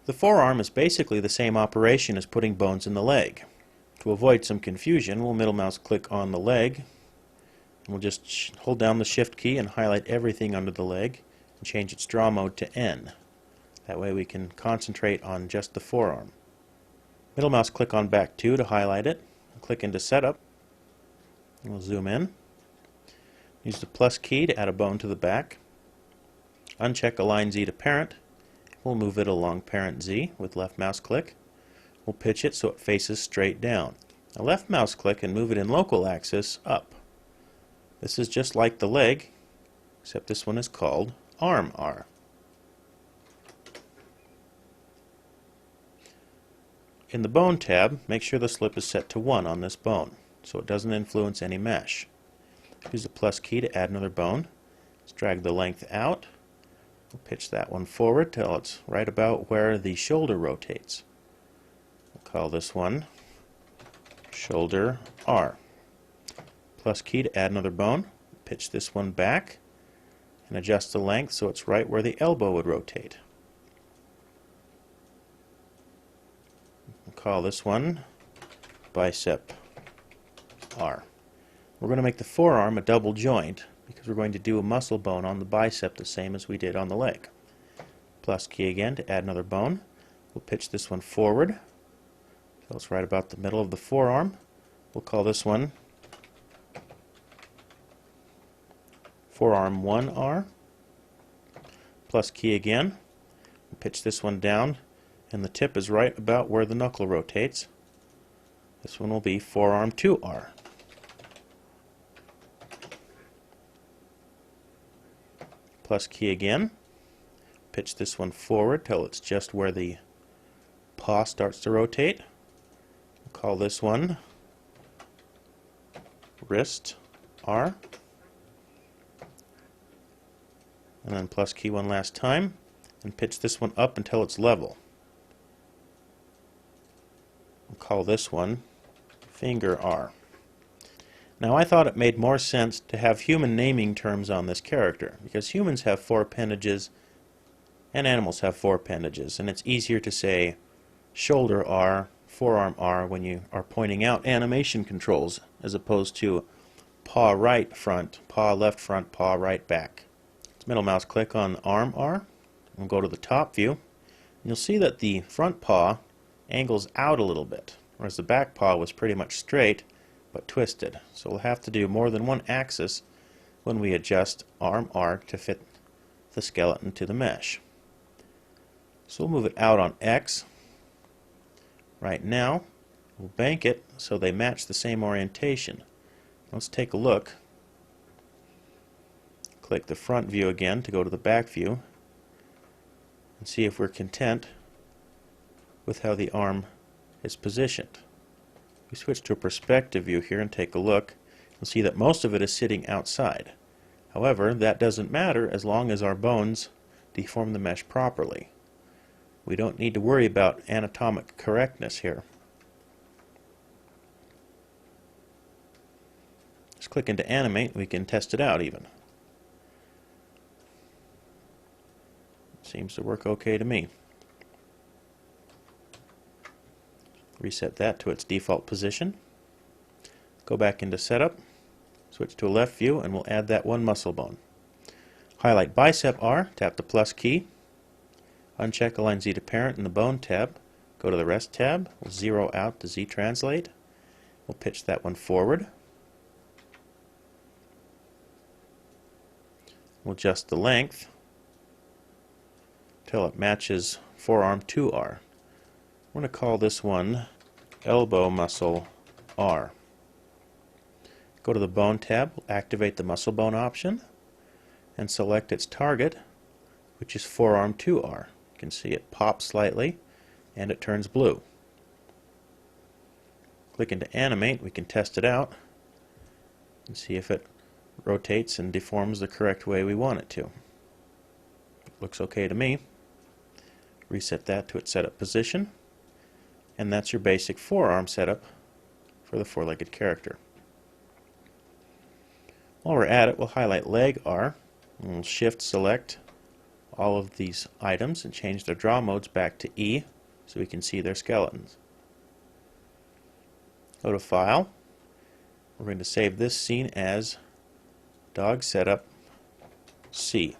The forearm is basically the same operation as putting bones in the leg. To avoid some confusion, we'll middle mouse click on the leg, and we'll just hold down the shift key and highlight everything under the leg and change its draw mode to N. That way we can concentrate on just the forearm. Middle mouse click on back 2 to highlight it, and click into setup, and we'll zoom in. Use the plus key to add a bone to the back. Uncheck Align Z to Parent. We'll move it along Parent Z with left mouse click. We'll pitch it so it faces straight down. Now left mouse click and move it in local axis up. This is just like the leg, except this one is called Arm R. In the Bone tab, make sure the slip is set to 1 on this bone, so it doesn't influence any mesh. Use the plus key to add another bone. Let's drag the length out. We'll pitch that one forward till it's right about where the shoulder rotates. We'll call this one Shoulder R. Plus key to add another bone. Pitch this one back and adjust the length so it's right where the elbow would rotate. We'll call this one Bicep R. We're going to make the forearm a double joint because we're going to do a muscle bone on the bicep the same as we did on the leg. Plus key again to add another bone. We'll pitch this one forward till it's right about the middle of the forearm. We'll call this one Forearm 1R. Plus key again. We'll pitch this one down, and the tip is right about where the knuckle rotates. This one will be Forearm 2R. Plus key again. Pitch this one forward till it's just where the paw starts to rotate. We'll call this one Wrist R. And then plus key one last time and pitch this one up until it's level. We'll call this one Finger R. Now I thought it made more sense to have human naming terms on this character because humans have 4 appendages and animals have 4 appendages, and it's easier to say Shoulder R, Forearm R when you are pointing out animation controls as opposed to paw right front, paw left front, paw right back. Let's middle mouse click on Arm R and go to the top view, and you'll see that the front paw angles out a little bit, whereas the back paw was pretty much straight but twisted. So we'll have to do more than one axis when we adjust Arm R to fit the skeleton to the mesh. So we'll move it out on X. Right now we'll bank it so they match the same orientation. Let's take a look. Click the front view again to go to the back view and see if we're content with how the arm is positioned. We switch to a perspective view here and take a look. You'll see that most of it is sitting outside. However, that doesn't matter as long as our bones deform the mesh properly. We don't need to worry about anatomic correctness here. Just click into Animate, we can test it out even. Seems to work okay to me. Reset that to its default position. Go back into Setup, switch to a left view, and we'll add that one muscle bone. Highlight Bicep R, tap the plus key, uncheck Align Z to Parent in the Bone tab, go to the Rest tab, we'll zero out the Z Translate, we'll pitch that one forward, we'll adjust the length till it matches Forearm 2R. We're going to call this one Elbow Muscle R. Go to the Bone tab, we'll activate the Muscle Bone option, and select its target, which is Forearm 2R. You can see it pops slightly, and it turns blue. Click into Animate, we can test it out, and see if it rotates and deforms the correct way we want it to. It looks okay to me. Reset that to its setup position. And that's your basic forearm setup for the four-legged character. While we're at it, we'll highlight Leg R, and we'll shift select all of these items and change their draw modes back to E so we can see their skeletons. Go to File. We're going to save this scene as DogSetupC.